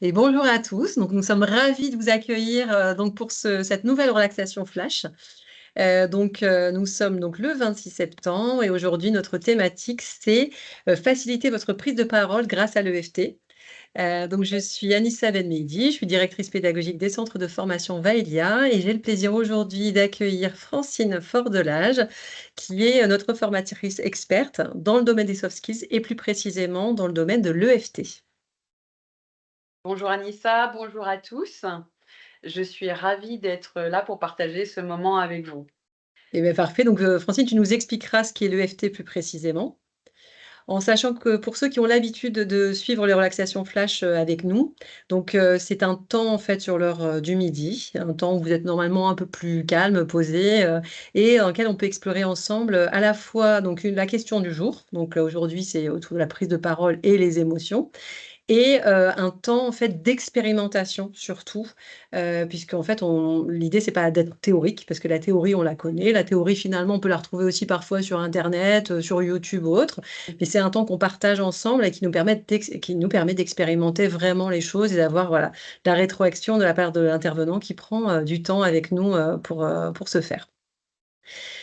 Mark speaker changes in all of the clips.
Speaker 1: Et bonjour à tous. Donc, nous sommes ravis de vous accueillir donc pour cette nouvelle relaxation flash. Nous sommes donc le 26 septembre et aujourd'hui, notre thématique, c'est faciliter votre prise de parole grâce à l'EFT. Je suis Anissa Benmehdi, je suis directrice pédagogique des centres de formation Vaelia et j'ai le plaisir aujourd'hui d'accueillir Francine Fordelage, qui est notre formatrice experte dans le domaine des soft skills et plus précisément dans le domaine de l'EFT.
Speaker 2: Bonjour Anissa, bonjour à tous. Je suis ravie d'être là pour partager ce moment avec vous.
Speaker 1: Eh bien, parfait. Francine, tu nous expliqueras ce qu'est l'EFT plus précisément, en sachant que pour ceux qui ont l'habitude de suivre les relaxations flash avec nous, c'est un temps en fait sur l'heure du midi, un temps où vous êtes normalement un peu plus calme, posé, et dans lequel on peut explorer ensemble à la fois la question du jour. Aujourd'hui, c'est autour de la prise de parole et les émotions. Et un temps en fait d'expérimentation surtout, puisqu'en fait l'idée c'est pas d'être théorique parce que la théorie on la connaît. La théorie finalement on peut la retrouver aussi parfois sur internet, sur YouTube ou autre, mais c'est un temps qu'on partage ensemble et qui nous permet d'expérimenter vraiment les choses et d'avoir voilà, la rétroaction de la part de l'intervenant qui prend, du temps avec nous, pour ce faire.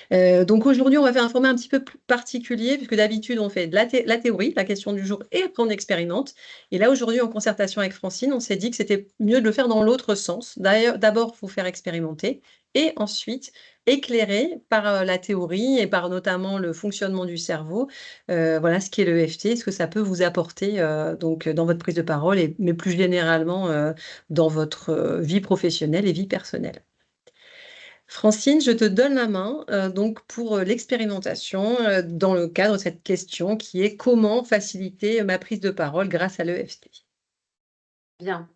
Speaker 1: Aujourd'hui, on va faire un format un petit peu plus particulier puisque d'habitude, on fait de la théorie, la question du jour et après on expérimente. Et là, aujourd'hui, en concertation avec Francine, on s'est dit que c'était mieux de le faire dans l'autre sens. D'ailleurs, d'abord, vous faire expérimenter et ensuite éclairer par, la théorie et par notamment le fonctionnement du cerveau, voilà ce qu'est l'EFT, ce que ça peut vous apporter, dans votre prise de parole mais plus généralement, dans votre, vie professionnelle et vie personnelle. Francine, je te donne la main pour l'expérimentation dans le cadre de cette question qui est comment faciliter ma prise de parole grâce à l'EFT.
Speaker 2: Bien,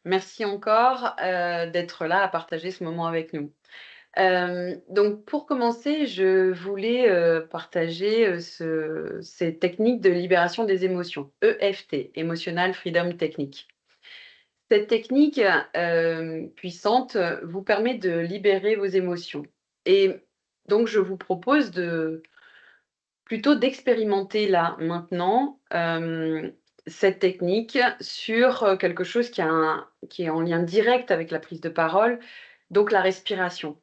Speaker 2: merci encore d'être là à partager ce moment avec nous. Donc pour commencer, je voulais partager ces techniques de libération des émotions, EFT, Emotional Freedom Technique. Cette technique puissante vous permet de libérer vos émotions. Et donc je vous propose plutôt d'expérimenter là, maintenant, cette technique sur, quelque chose qui est en lien direct avec la prise de parole, donc la respiration.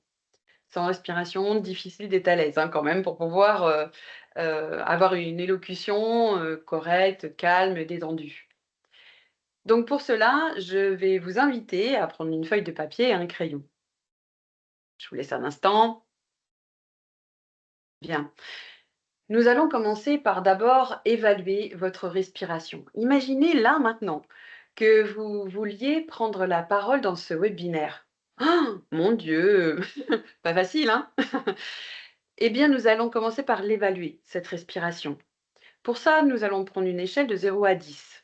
Speaker 2: Sans respiration, difficile d'être à l'aise, hein, quand même pour pouvoir, avoir une élocution, correcte, calme et détendue. Donc pour cela, je vais vous inviter à prendre une feuille de papier et un crayon. Je vous laisse un instant. Bien. Nous allons commencer par d'abord évaluer votre respiration. Imaginez là maintenant que vous vouliez prendre la parole dans ce webinaire. Ah, mon Dieu, pas facile, hein? Eh bien, nous allons commencer par l'évaluer, cette respiration. Pour ça, nous allons prendre une échelle de 0 à 10.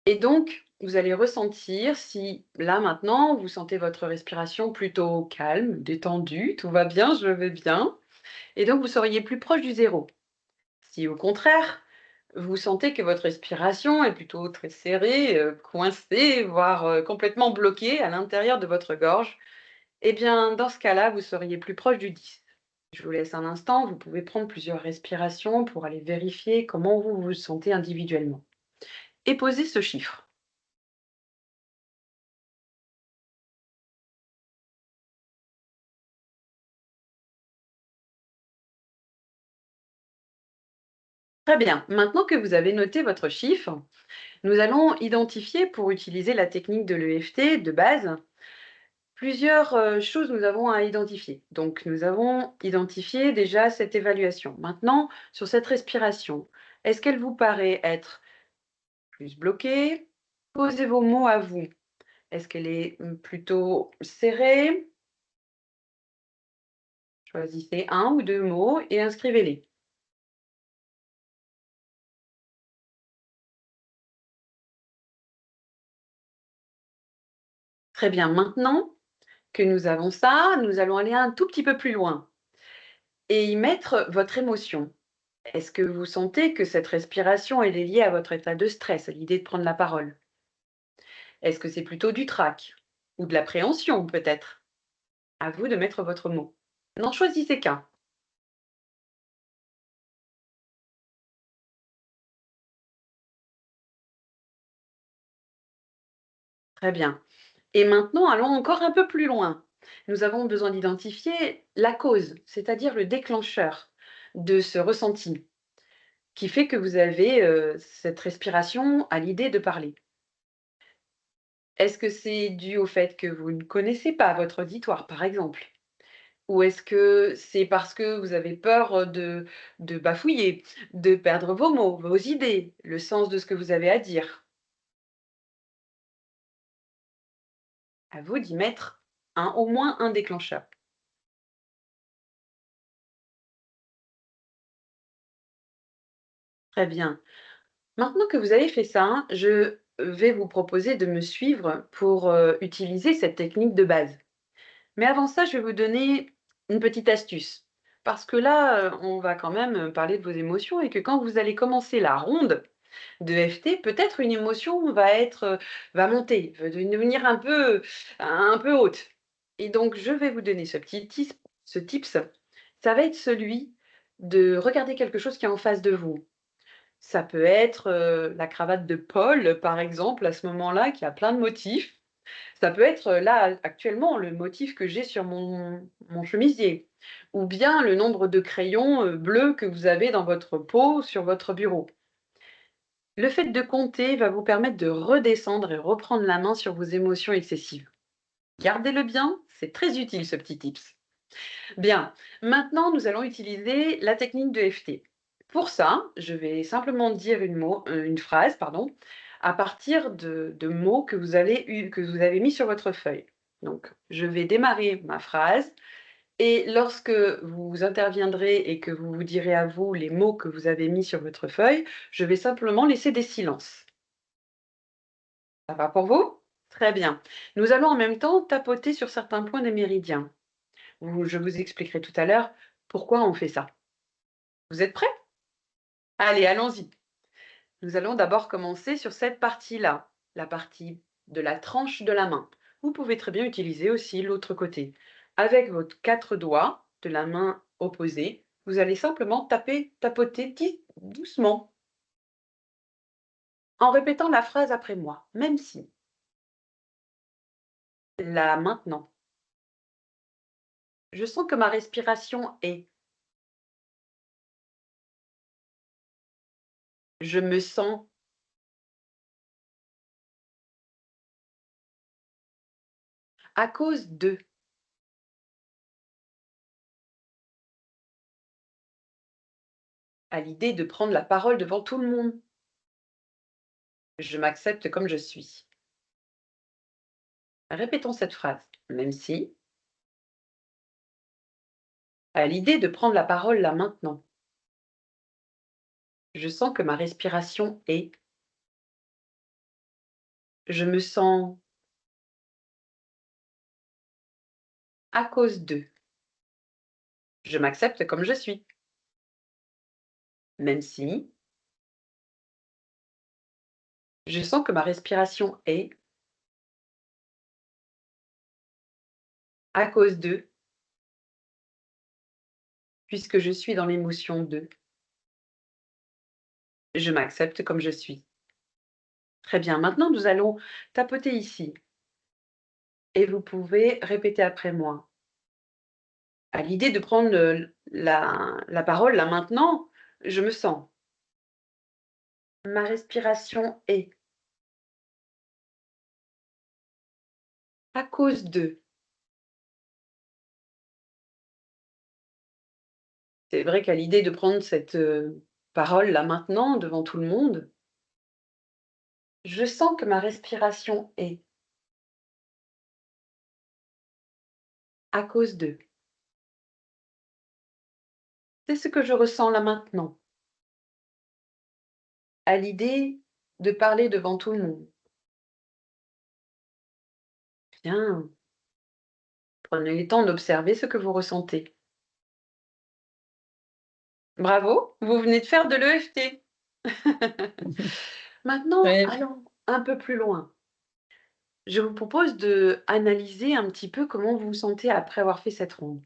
Speaker 2: Et donc, vous allez ressentir si, là maintenant, vous sentez votre respiration plutôt calme, détendue, tout va bien, je vais bien. Et donc, vous seriez plus proche du 0. Si au contraire, vous sentez que votre respiration est plutôt très serrée, coincée, voire complètement bloquée à l'intérieur de votre gorge, eh bien, dans ce cas-là, vous seriez plus proche du 10. Je vous laisse un instant, vous pouvez prendre plusieurs respirations pour aller vérifier comment vous vous sentez individuellement. Et posez ce chiffre. Très bien, maintenant que vous avez noté votre chiffre, nous allons identifier, pour utiliser la technique de l'EFT de base, plusieurs choses nous avons à identifier. Donc, nous avons identifié déjà cette évaluation. Maintenant, sur cette respiration, est-ce qu'elle vous paraît être plus bloquée? Posez vos mots à vous. Est-ce qu'elle est plutôt serrée? Choisissez un ou deux mots et inscrivez-les. Très bien. Maintenant que nous avons ça, nous allons aller un tout petit peu plus loin et y mettre votre émotion. Est-ce que vous sentez que cette respiration, elle est liée à votre état de stress, à l'idée de prendre la parole? Est-ce que c'est plutôt du trac ou de l'appréhension peut-être? À vous de mettre votre mot. N'en choisissez qu'un. Très bien. Et maintenant, allons encore un peu plus loin. Nous avons besoin d'identifier la cause, c'est-à-dire le déclencheur de ce ressenti qui fait que vous avez, cette respiration à l'idée de parler. Est-ce que c'est dû au fait que vous ne connaissez pas votre auditoire, par exemple? Ou est-ce que c'est parce que vous avez peur, de bafouiller, de perdre vos mots, vos idées, le sens de ce que vous avez à dire? À vous d'y mettre au moins un déclencheur. Très bien. Maintenant que vous avez fait ça, je vais vous proposer de me suivre pour, utiliser cette technique de base. Mais avant ça, je vais vous donner une petite astuce. Parce que là, on va quand même, parler de vos émotions et que quand vous allez commencer la ronde de FT, peut-être une émotion va monter, va devenir un peu haute. Et donc je vais vous donner ce tips, ça va être celui de regarder quelque chose qui est en face de vous. Ça peut être, la cravate de Paul, par exemple, à ce moment-là, qui a plein de motifs. Ça peut être, là, actuellement, le motif que j'ai sur mon chemisier ou bien le nombre de crayons, bleus que vous avez dans votre pot sur votre bureau. Le fait de compter va vous permettre de redescendre et reprendre la main sur vos émotions excessives. Gardez-le bien, c'est très utile ce petit tips. Bien, maintenant nous allons utiliser la technique de FT. Pour ça, je vais simplement dire une phrase, pardon, à partir de mots que vous avez mis sur votre feuille. Donc, je vais démarrer ma phrase et lorsque vous interviendrez et que vous vous direz à vous les mots que vous avez mis sur votre feuille, je vais simplement laisser des silences. Ça va pour vous? Très bien. Nous allons en même temps tapoter sur certains points des méridiens. Je vous expliquerai tout à l'heure pourquoi on fait ça. Vous êtes prêts? Allez, allons-y. Nous allons d'abord commencer sur cette partie-là, la partie de la tranche de la main. Vous pouvez très bien utiliser aussi l'autre côté. Avec vos 4 doigts de la main opposée, vous allez simplement tapoter doucement, en répétant la phrase après moi, même si. Là, maintenant. Je sens que ma respiration est. Je me sens à cause de. À l'idée de prendre la parole devant tout le monde. Je m'accepte comme je suis. Répétons cette phrase, même si. À l'idée de prendre la parole là maintenant. Je sens que ma respiration est. Je me sens à cause de. Je m'accepte comme je suis. Même si. Je sens que ma respiration est. À cause de. Puisque je suis dans l'émotion de. Je m'accepte comme je suis. Très bien. Maintenant, nous allons tapoter ici. Et vous pouvez répéter après moi. À l'idée de prendre, la parole là maintenant, je me sens. Ma respiration est. À cause de. C'est vrai qu'à l'idée de prendre cette, parole là maintenant devant tout le monde, je sens que ma respiration est. À cause de. C'est ce que je ressens là maintenant. À l'idée de parler devant tout le monde. Bien, prenez le temps d'observer ce que vous ressentez. Bravo, vous venez de faire de l'EFT. Maintenant,
Speaker 1: Très
Speaker 2: allons un peu plus loin. Je vous propose de analyser un petit peu comment vous vous sentez après avoir fait cette ronde.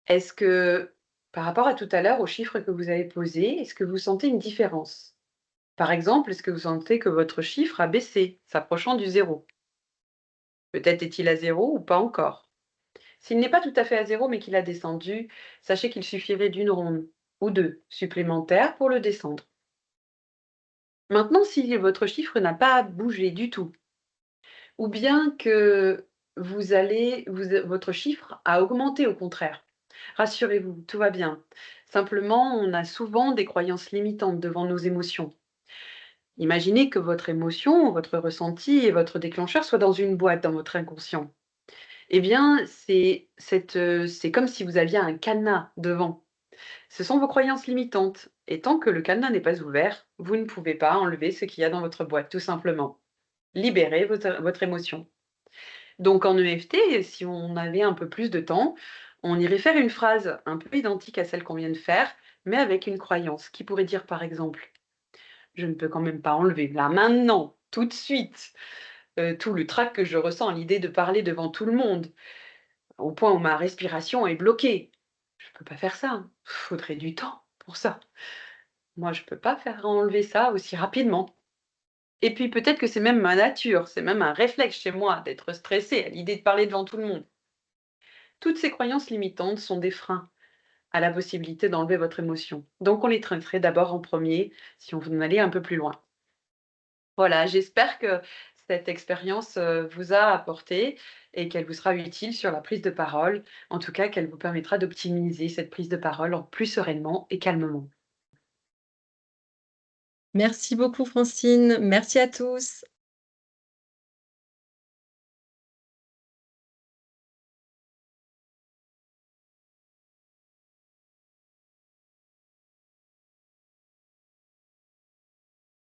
Speaker 2: Est-ce que, par rapport à tout à l'heure, aux chiffres que vous avez posés, est-ce que vous sentez une différence? Par exemple, est-ce que vous sentez que votre chiffre a baissé, s'approchant du zéro? Peut-être est-il à zéro ou pas encore. S'il n'est pas tout à fait à zéro mais qu'il a descendu, sachez qu'il suffirait d'une ronde ou deux supplémentaires pour le descendre. Maintenant, si votre chiffre n'a pas bougé du tout, ou bien que votre chiffre a augmenté au contraire, rassurez-vous, tout va bien. Simplement, on a souvent des croyances limitantes devant nos émotions. Imaginez que votre émotion, votre ressenti et votre déclencheur soient dans une boîte dans votre inconscient. Eh bien, c'est comme si vous aviez un cadenas devant. Ce sont vos croyances limitantes. Et tant que le cadenas n'est pas ouvert, vous ne pouvez pas enlever ce qu'il y a dans votre boîte, tout simplement. Libérez votre émotion. Donc en EFT, si on avait un peu plus de temps, on irait faire une phrase un peu identique à celle qu'on vient de faire, mais avec une croyance, qui pourrait dire par exemple: «Je ne peux quand même pas enlever là maintenant, tout de suite, tout le trac que je ressens à l'idée de parler devant tout le monde, au point où ma respiration est bloquée. Je peux pas faire ça, hein. Faudrait du temps pour ça. Moi, je peux pas faire enlever ça aussi rapidement». Et puis peut-être que c'est même ma nature, c'est même un réflexe chez moi d'être stressée à l'idée de parler devant tout le monde. Toutes ces croyances limitantes sont des freins à la possibilité d'enlever votre émotion. Donc on les traiterait d'abord en premier si on veut en aller un peu plus loin. Voilà, j'espère que cette expérience, vous a apporté et qu'elle vous sera utile sur la prise de parole. En tout cas, qu'elle vous permettra d'optimiser cette prise de parole en plus sereinement et calmement.
Speaker 1: Merci beaucoup Francine, merci à tous.